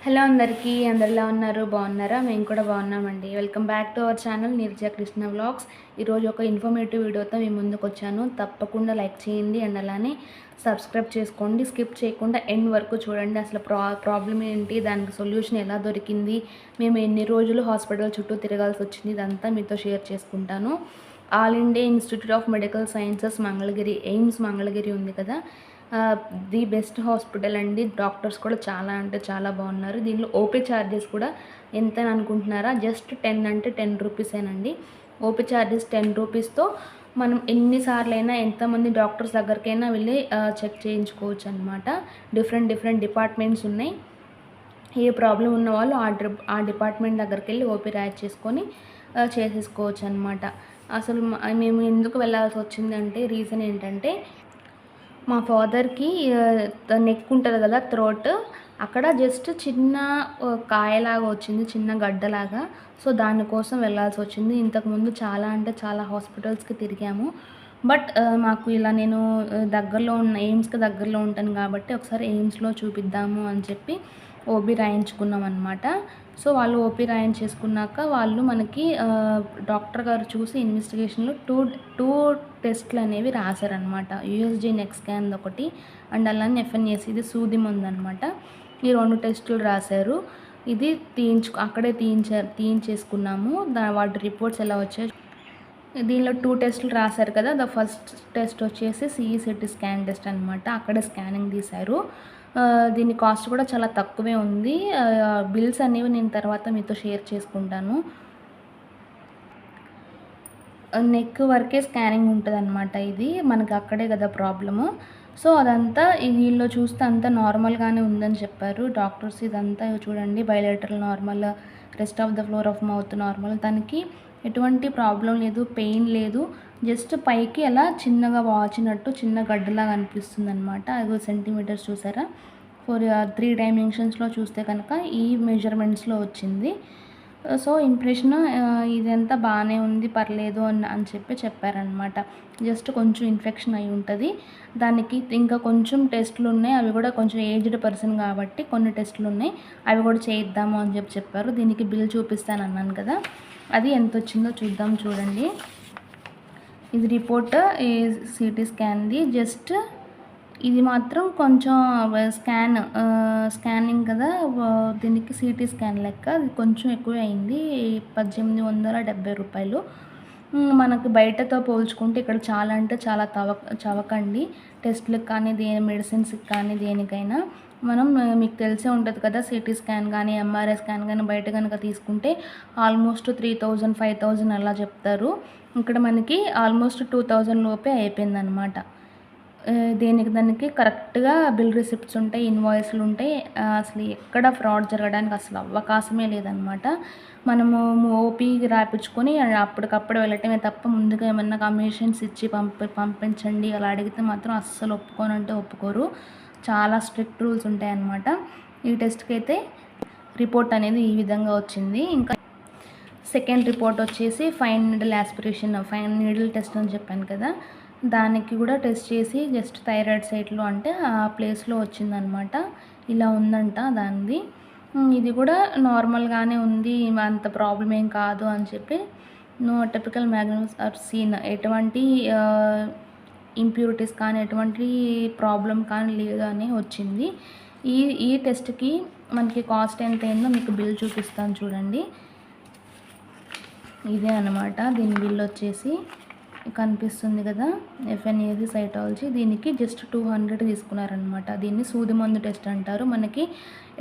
Hello అందరికీ అందరిలా ఉన్నారు బాగున్నారా? మేము కూడా బాగున్నామండి. Welcome back to our channel Neerja Krishna vlogs. ఈరోజు ఒక ఇన్ఫర్మేటివ్ వీడియోతో మీ ముందుకు వచ్చాను. తప్పకుండా లైక్ చేయండి అండ్ అలానే సబ్స్క్రైబ్ చేసుకోండి. స్కిప్ చేయకుండా ఎండ్ వరకు చూడండి. అసలు ప్రాబ్లం ఏంటి, దానికి సొల్యూషన్ ఎలా దొరికింది, మేము ఎన్ని రోజులు హాస్పిటల్ చుట్టూ తిరగాల్సి వచ్చింది, ఇదంతా మీతో షేర్ చేసుకుంటాను. All India institute of medical sciences Mangalagiri, AIIMS Mangalagiri ఉంది కదా, ది బెస్ట్ హాస్పిటల్ అండి. డాక్టర్స్ కూడా చాలా అంటే చాలా బాగున్నారు. దీనిలో ఓపీ ఛార్జెస్ కూడా ఎంత అని అనుకుంటున్నారా? జస్ట్ 10 అంటే 10 రూపీసేనండి. ఓపీ ఛార్జెస్ 10 రూపీస్తో మనం ఎన్నిసార్లైనా ఎంతమంది డాక్టర్స్ దగ్గరికైనా వెళ్ళి చెక్ చేయించుకోవచ్చు అనమాట. డిఫరెంట్ డిపార్ట్మెంట్స్ ఉన్నాయి. ఏ ప్రాబ్లం ఉన్న వాళ్ళు ఆ డిపార్ట్మెంట్ దగ్గరికి వెళ్ళి ఓపీ రాయ్ చేసుకొని చేసేసుకోవచ్చు అనమాట. అసలు మేము ఎందుకు వెళ్ళాల్సి వచ్చిందంటే రీజన్ ఏంటంటే, మా ఫాదర్కి నెక్ ఉంటుంది కదా, థ్రోట్, అక్కడ జస్ట్ చిన్న కాయలాగా వచ్చింది, చిన్న గడ్డలాగా. సో దానికోసం వెళ్ళాల్సి వచ్చింది. ఇంతకుముందు చాలా అంటే చాలా హాస్పిటల్స్కి తిరిగాము. బట్ మాకు ఇలా నేను దగ్గరలో ఉన్న ఎయిమ్స్కి దగ్గరలో ఉంటాను కాబట్టి ఒకసారి ఎయిమ్స్లో చూపిద్దాము అని చెప్పి ఓపీ రాయించుకున్నాం అనమాట. సో వాళ్ళు ఓపీ రాయించేసుకున్నాక వాళ్ళు మనకి డాక్టర్ గారు చూసి ఇన్వెస్టిగేషన్లో టూ టెస్ట్లు అనేవి రాశారనమాట. యూఎస్జీ నెక్ స్కాన్ ఒకటి అండ్ అలానే ఎఫ్ఎన్ఏసి, ఇది సూది మందు అనమాట. ఈ 2 టెస్టులు రాశారు. ఇది అక్కడే తీయించేసుకున్నాము. వాటి రిపోర్ట్స్ ఎలా వచ్చాయి, దీనిలో 2 టెస్టులు రాశారు కదా. ద ఫస్ట్ టెస్ట్ వచ్చేసి సిఈసిటీ స్కాన్ టెస్ట్ అనమాట. అక్కడే స్కానింగ్ తీశారు. దీని కాస్ట్ కూడా చాలా తక్కువే ఉంది. బిల్స్ అనేవి నేను తర్వాత మీతో షేర్ చేసుకుంటాను. నెక్ వరకే స్కానింగ్ ఉంటుంది అనమాట. ఇది మనకి అక్కడే కదా ప్రాబ్లము. సో అదంతా వీళ్ళు చూస్తే అంతా నార్మల్గానే ఉందని చెప్పారు డాక్టర్స్. ఇదంతా చూడండి, bilateral normal, rest of the floor of mouth normal, దానికి ఎటువంటి ప్రాబ్లం లేదు, పెయిన్ లేదు. జస్ట్ పైకి అలా చిన్నగా వాచినట్టు చిన్న గడ్డలాగా అనిపిస్తుంది అనమాట. 5 సెంటీమీటర్స్ చూసారా? 3 డైమెన్షన్స్లో చూస్తే కనుక ఈ మెజర్మెంట్స్లో వచ్చింది. సో ఇంప్రెషన్ ఇదంతా బాగానే ఉంది, పర్లేదు అని చెప్పి చెప్పారనమాట. జస్ట్ కొంచెం ఇన్ఫెక్షన్ అయి ఉంటుంది. దానికి ఇంకా కొంచెం టెస్టులు ఉన్నాయి. అవి కూడా కొంచెం ఏజ్డ్ పర్సన్ కాబట్టి కొన్ని టెస్టులు ఉన్నాయి, అవి కూడా చేయిద్దాము అని చెప్పారు. దీనికి బిల్ చూపిస్తాను అన్నాను కదా, అది ఎంత వచ్చిందో చూద్దాం. చూడండి, ఇది రిపోర్ట్ సిటీ స్కాన్ది. జస్ట్ ఇది మాత్రం కొంచెం స్కానింగ్ కదా, దీనికి సిటీ స్కాన్ లెక్క అది కొంచెం ఎక్కువ అయింది. 1870 రూపాయలు. మనకు బయటతో పోల్చుకుంటే ఇక్కడ చాలా అంటే చాలా చవకండి. టెస్ట్లకు కానీ మెడిసిన్స్కి కానీ దేనికైనా. మనం మీకు తెలిసే ఉంటుంది కదా, సిటీ స్కాన్ కానీ ఎంఆర్ఐ స్కాన్ కానీ బయట కనుక తీసుకుంటే ఆల్మోస్ట్ 3000 5000 అలా చెప్తారు. ఇక్కడ మనకి ఆల్మోస్ట్ 2000 లోపే అయిపోయిందనమాట. దానికి కరెక్ట్గా బిల్ రిసిప్ట్స్ ఉంటాయి, ఇన్వాయిస్లు ఉంటాయి. అసలు ఎక్కడ ఫ్రాడ్ జరగడానికి అసలు అవకాశమే లేదనమాట. మనము ఓపీ రాయించుకొని అప్పటికప్పుడు వెళ్ళటమే తప్ప ముందుగా ఏమన్నా కమిషన్స్ ఇచ్చి పంపించండి అలా అడిగితే మాత్రం అస్సలు ఒప్పుకోనంటే ఒప్పుకోరు. చాలా స్ట్రిక్ట్ రూల్స్ ఉంటాయన్నమాట. ఈ టెస్ట్కి అయితే రిపోర్ట్ అనేది ఈ విధంగా వచ్చింది. ఇంకా సెకండ్ రిపోర్ట్ వచ్చేసి ఫైన్ నీడిల్ టెస్ట్ అని చెప్పాను కదా, దానికి కూడా టెస్ట్ చేసి జస్ట్ థైరాయిడ్ సైట్లో అంటే ఆ ప్లేస్లో వచ్చిందనమాట. ఇలా ఉందంట దానిది. ఇది కూడా నార్మల్గానే ఉంది, అంత ప్రాబ్లం ఏం కాదు అని చెప్పి, నో టిపికల్ మ్యాగ్నమ్స్ ఆర్ సీన్, ఎటువంటి ఇంప్యూరిటీస్ కానీ ఎటువంటి ప్రాబ్లం కానీ లేదు అని వచ్చింది. ఈ టెస్ట్కి మనకి కాస్ట్ ఎంత అయిందో మీకు బిల్ చూపిస్తాను చూడండి. ఇదే అనమాట దీని బిల్ వచ్చేసి కనిపిస్తుంది కదా, ఎఫ్ఎన్ఏసి సైటాలజీ. దీనికి జస్ట్ 200 తీసుకున్నారనమాట. దీన్ని సూది మందు టెస్ట్ అంటారు. మనకి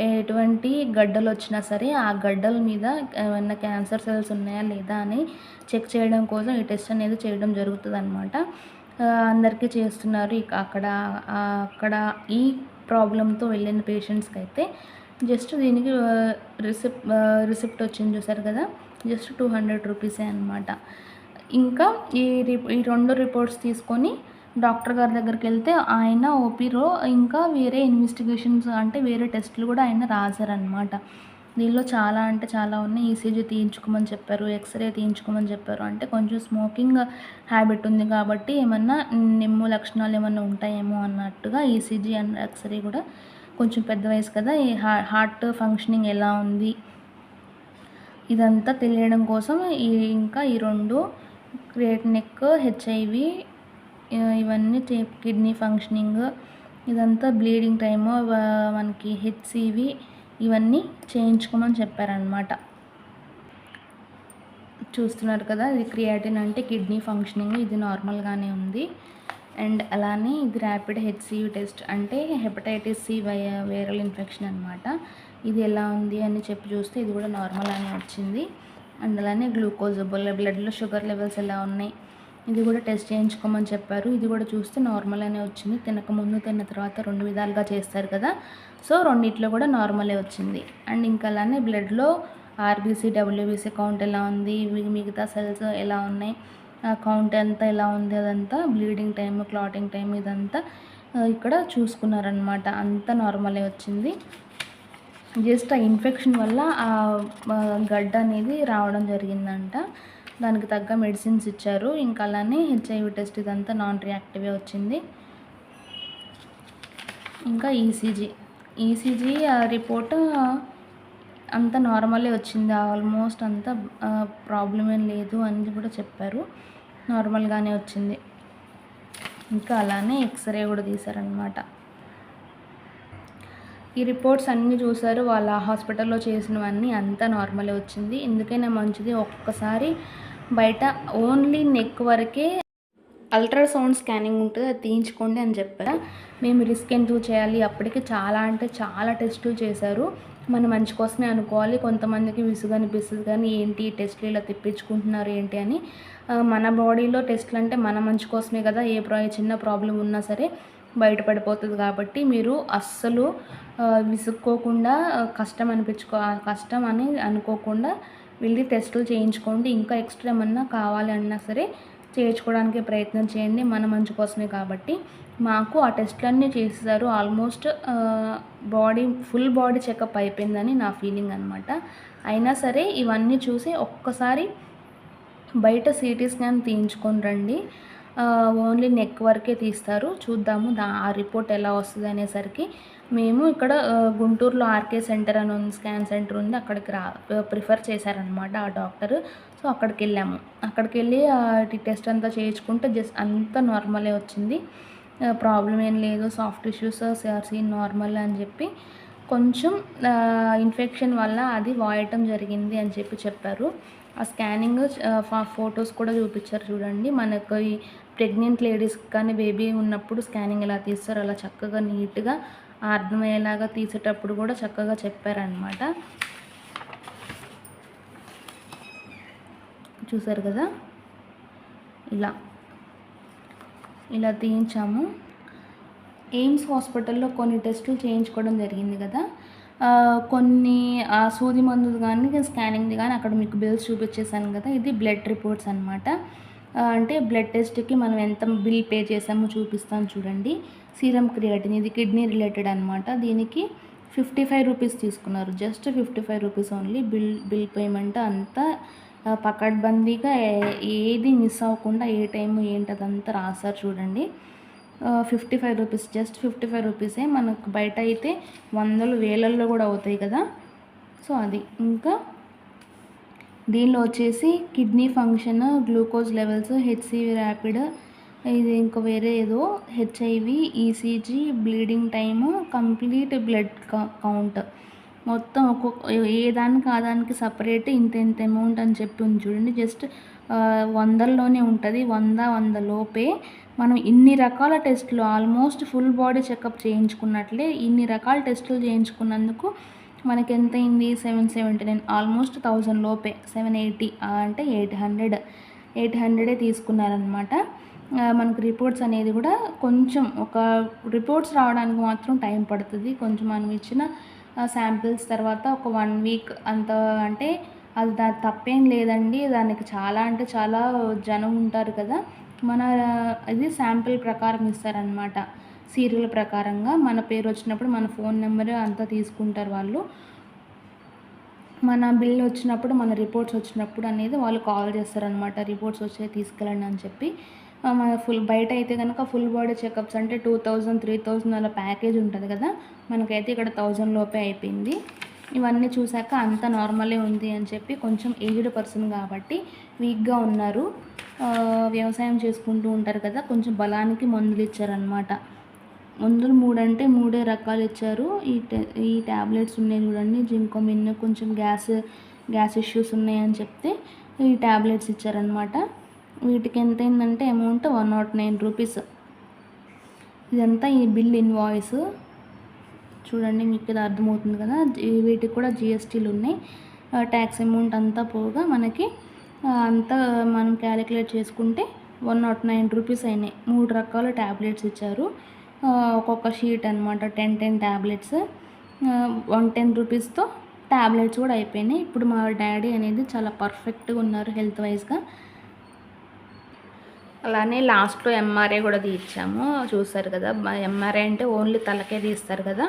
ఎటువంటి గడ్డలు వచ్చినా సరే ఆ గడ్డల మీద ఏమైనా క్యాన్సర్ సెల్స్ ఉన్నాయా లేదా అని చెక్ చేయడం కోసం ఈ టెస్ట్ అనేది చేయడం జరుగుతుంది అనమాట. అందరికీ చేస్తున్నారు. అక్కడ ఈ ప్రాబ్లంతో వెళ్ళిన పేషెంట్స్కి అయితే జస్ట్ దీనికి రిసిప్ట్ వచ్చింది చూసారు కదా, జస్ట్ 200 రూపీసే అనమాట. ఇంకా ఈ 2 రిపోర్ట్స్ తీసుకొని డాక్టర్ గారి దగ్గరికి వెళ్తే ఆయన ఓపీలో ఇంకా వేరే ఇన్వెస్టిగేషన్స్ అంటే వేరే టెస్టులు కూడా ఆయన రాశారనమాట. దీనిలో చాలా అంటే చాలా ఉన్నాయి. ఈసీజీ తీయించుకోమని చెప్పారు, ఎక్స్రే తీయించుకోమని చెప్పారు. అంటే కొంచెం స్మోకింగ్ హ్యాబిట్ ఉంది కాబట్టి ఏమన్నా నిమ్ము లక్షణాలు ఏమన్నా ఉంటాయేమో అన్నట్టుగా ఈసీజీ అండ్ ఎక్స్రే కూడా కొంచెం పెద్ద వయసు కదా, ఈ హార్ట్ ఫంక్షనింగ్ ఎలా ఉంది ఇదంతా తెలియడం కోసం ఇంకా ఈ 2 క్రియేటినిన్, హెచ్ఐవి ఇవన్నీ కిడ్నీ ఫంక్షనింగ్ ఇదంతా బ్లీడింగ్ టైము మనకి హెచ్సివి ఇవన్నీ చేయించుకోమని చెప్పారనమాట. చూస్తున్నారు కదా, ఇది క్రియాటిన్ అంటే కిడ్నీ ఫంక్షనింగ్, ఇది నార్మల్గానే ఉంది. అండ్ అలానే ఇది ర్యాపిడ్ హెచ్సివి టెస్ట్ అంటే హెపటైటిస్ సి వైరల్ ఇన్ఫెక్షన్ అనమాట. ఇది ఎలా ఉంది అని చెప్పి చూస్తే ఇది కూడా నార్మల్ అని వచ్చింది. అండ్ అలానే గ్లూకోజ్ బ్లడ్లో షుగర్ లెవెల్స్ ఎలా ఉన్నాయి ఇది కూడా టెస్ట్ చేయించుకోమని చెప్పారు. ఇది కూడా చూస్తే నార్మల్ అనే వచ్చింది. తినకముందు తిన్న తర్వాత 2 విధాలుగా చేస్తారు కదా, సో రెండిట్లో కూడా నార్మలే వచ్చింది. అండ్ ఇంకా అలానే బ్లడ్లో ఆర్బీసీ డబ్ల్యూబీసీ కౌంట్ ఎలా ఉంది, మిగతా సెల్స్ ఎలా ఉన్నాయి, కౌంట్ అంతా ఎలా ఉంది, అదంతా బ్లీడింగ్ టైం, క్లాటింగ్ టైం ఇదంతా ఇక్కడ చూసుకున్నారనమాట. అంతా నార్మలే వచ్చింది. జస్ట్ ఆ ఇన్ఫెక్షన్ వల్ల ఆ గడ్డ అనేది రావడం జరిగిందంట. దానికి తగ్గ మెడిసిన్స్ ఇచ్చారు. ఇంకా అలానే హెచ్ఐవి టెస్ట్ ఇదంతా నాన్ రియాక్టివే వచ్చింది. ఇంకా ఈసీజీ రిపోర్ట్ అంతా నార్మలే వచ్చింది. ఆల్మోస్ట్ అంతా ప్రాబ్లం ఏం లేదు అని కూడా చెప్పారు. నార్మల్గానే వచ్చింది. ఇంకా అలానే ఎక్స్రే కూడా తీశారనమాట. ఈ రిపోర్ట్స్ అన్నీ చూసారు. వాళ్ళ హాస్పిటల్లో చేసినవన్నీ అంతా నార్మలే వచ్చింది. ఎందుకైనా మంచిది ఒక్కసారి బయట ఓన్లీ నెక్ వరకే అల్ట్రాసౌండ్ స్కానింగ్ ఉంటుంది, అది తీయించుకోండి అని చెప్పారు. మేము రిస్క్ ఎందుకు చేయాలి, అప్పటికి చాలా అంటే చాలా టెస్టులు చేశారు. మన మంచి కోసమే అనుకోవాలి. కొంతమందికి విసుగు అనిపిస్తుంది కానీ ఏంటి టెస్టులు ఇలా తెప్పించుకుంటున్నారు ఏంటి అని. మన బాడీలో టెస్టులు అంటే మన మంచి కోసమే కదా, ఏ చిన్న ప్రాబ్లం ఉన్నా సరే బయటపడిపోతుంది. కాబట్టి మీరు అస్సలు విసుక్కోకుండా కష్టం అని అనుకోకుండా వెళ్ళి టెస్టులు చేయించుకోండి. ఇంకా ఎక్స్ట్రా ఏమన్నా కావాలి అన్నా సరే చేయించుకోవడానికి ప్రయత్నం చేయండి, మన మంచి కోసమే కాబట్టి. మాకు ఆ టెస్టులన్నీ చేసేసారు. ఆల్మోస్ట్ ఫుల్ బాడీ చెకప్ అయిపోయిందని నా ఫీలింగ్ అనమాట. అయినా సరే ఇవన్నీ చూసి ఒక్కసారి బయట సిటీ స్కాన్ తీయించుకొని రండి. ఓన్లీ నెక్ వరకే తీస్తారు, చూద్దాము ఆ రిపోర్ట్ ఎలా వస్తుంది అనేసరికి. మేము ఇక్కడ గుంటూరులో ఆర్కే సెంటర్ అని ఉంది, స్కాన్ సెంటర్ ఉంది, అక్కడికి ప్రిఫర్ చేశారనమాట ఆ డాక్టర్. సో అక్కడికి వెళ్ళాము. అక్కడికి వెళ్ళి టెస్ట్ అంతా చేయించుకుంటే జస్ట్ అంతా నార్మలే వచ్చింది. ప్రాబ్లం ఏం లేదు, సాఫ్ట్ టిష్యూస్ సీన్ నార్మల్ అని చెప్పి కొంచెం ఇన్ఫెక్షన్ వల్ల అది వాయటం జరిగింది అని చెప్పారు. ఆ స్కానింగ్ ఫొటోస్ కూడా చూపించారు చూడండి. మనకు ఈ ప్రెగ్నెంట్ లేడీస్కి కానీ బేబీ ఉన్నప్పుడు స్కానింగ్ ఎలా తీస్తారో అలా చక్కగా నీట్గా అర్థమయ్యేలాగా తీసేటప్పుడు కూడా చక్కగా చెప్పారనమాట. చూసారు కదా, ఇలా తీయించాము. ఎయిమ్స్ హాస్పిటల్లో కొన్ని టెస్టులు చేయించుకోవడం జరిగింది కదా, కొన్ని సూది మందుది కానీ స్కానింగ్ది కానీ అక్కడ మీకు బిల్స్ చూపించేసాను కదా. ఇది బ్లడ్ రిపోర్ట్స్ అనమాట. అంటే బ్లడ్ టెస్ట్కి మనం ఎంత బిల్ పే చేసామో చూపిస్తాను చూడండి. సీరం క్రియాటిన్, ఇది కిడ్నీ రిలేటెడ్ అనమాట. దీనికి 55 రూపీస్ తీసుకున్నారు, just 55 rupees only. Bill payment అంతా పకడ్బందీగా ఏది మిస్ అవ్వకుండా ఏ టైము ఏంటి అదంతా రాశారు చూడండి. 55 రూపీస్, జస్ట్ 55 రూపీసే. మనకు బయట అయితే వందలు వేలల్లో కూడా అవుతాయి కదా. సో అది ఇంకా దీనిలో వచ్చేసి kidney function, glucose levels, HCV rapid, ఇది ఇంకా వేరే ఏదో HIV, ECG, bleeding time, complete blood count మొత్తం ఏ దానికి ఆ దానికి సపరేట్ ఇంత అమౌంట్ అని చెప్పి ఉంది చూడండి. జస్ట్ వందల్లోనే ఉంటుంది, 100 లోపే. మనం ఇన్ని రకాల టెస్టులు ఆల్మోస్ట్ ఫుల్ బాడీ చెకప్ చేయించుకున్నట్లే ఇన్ని రకాల టెస్టులు చేయించుకున్నందుకు మనకి ఎంత అయింది, 779, ఆల్మోస్ట్ 1000 లోపే. 780 అంటే 800 తీసుకున్నారనమాట. మనకు రిపోర్ట్స్ అనేది కూడా కొంచెం ఒక రిపోర్ట్స్ రావడానికి మాత్రం టైం పడుతుంది కొంచెం. మనం ఇచ్చిన శాంపిల్స్ తర్వాత ఒక 1 వీక్ అంత అంటే అది తప్పేం లేదండి. దానికి చాలా అంటే చాలా జనం ఉంటారు కదా, మన ఇది శాంపిల్ ప్రకారం ఇస్తారనమాట. సీరియల్ ప్రకారంగా మన పేరు వచ్చినప్పుడు మన ఫోన్ నెంబర్ అంతా తీసుకుంటారు వాళ్ళు. మన బిల్ వచ్చినప్పుడు, మన రిపోర్ట్స్ వచ్చినప్పుడు అనేది వాళ్ళు కాల్ చేస్తారనమాట. రిపోర్ట్స్ వచ్చాయి తీసుకెళ్ళండి అని చెప్పి. మన ఫుల్ బయట అయితే కనుక ఫుల్ బాడీ చెకప్స్ అంటే 2000, 3000 అలా ప్యాకేజ్ ఉంటుంది కదా, మనకైతే ఇక్కడ 1000 లోపే అయిపోయింది. ఇవన్నీ చూశాక అంతా నార్మలే ఉంది అని చెప్పి, కొంచెం ఏజ్డ్ పర్సన్ కాబట్టి వీక్గా ఉన్నారు, వ్యవసాయం చేసుకుంటూ ఉంటారు కదా, కొంచెం బలానికి మందులు ఇచ్చారనమాట. మందులు 3 అంటే 3 రకాలు ఇచ్చారు. ఈ ట్యాబ్లెట్స్ ఉన్నాయి చూడండి, జింకోమిన్, కొంచెం గ్యాస్ ఇష్యూస్ ఉన్నాయని చెప్తే ఈ ట్యాబ్లెట్స్ ఇచ్చారనమాట. వీటికి ఎంత అయిందంటే అమౌంట్ 109 రూపీస్. ఇదంతా ఈ బిల్ ఇన్వాయిస్ చూడండి, మీకు ఇది అర్థమవుతుంది కదా. వీటికి కూడా జిఎస్టీలు ఉన్నాయి. ట్యాక్స్ అమౌంట్ అంతా పోగా మనకి అంతా మనం క్యాలిక్యులేట్ చేసుకుంటే 109 రూపీస్ అయినాయి. 3 రకాల ట్యాబ్లెట్స్ ఇచ్చారు, ఒక్కొక్క షీట్ అనమాట, 10 ట్యాబ్లెట్స్. 110 రూపీస్తో ట్యాబ్లెట్స్ కూడా అయిపోయినాయి. ఇప్పుడు మా డాడీ అనేది చాలా పర్ఫెక్ట్గా ఉన్నారు హెల్త్ వైజ్గా. అలానే లాస్ట్లో ఎంఆర్ఐ కూడా తీయించాము, చూస్తారు కదా. ఎంఆర్ఐ అంటే ఓన్లీ తలకే తీస్తారు కదా,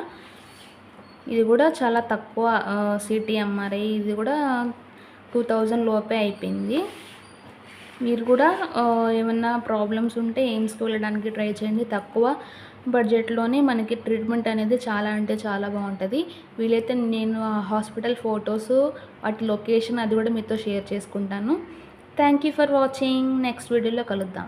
ఇది కూడా చాలా తక్కువ సిటీ ఎంఆర్ఐ, ఇది కూడా 2000 లోపే అయిపోయింది. మీరు కూడా ఏమన్నా ప్రాబ్లమ్స్ ఉంటే ఎయిమ్స్కి వెళ్ళడానికి ట్రై చేయండి. తక్కువ బడ్జెట్లోనే మనకి ట్రీట్మెంట్ అనేది చాలా అంటే చాలా బాగుంటుంది. వీలైతే నేను హాస్పిటల్ ఫొటోస్, వాటి లొకేషన్ అది కూడా మీతో షేర్ చేసుకుంటాను. Thank you for watching. Next వీడియోలో కలుద్దాం.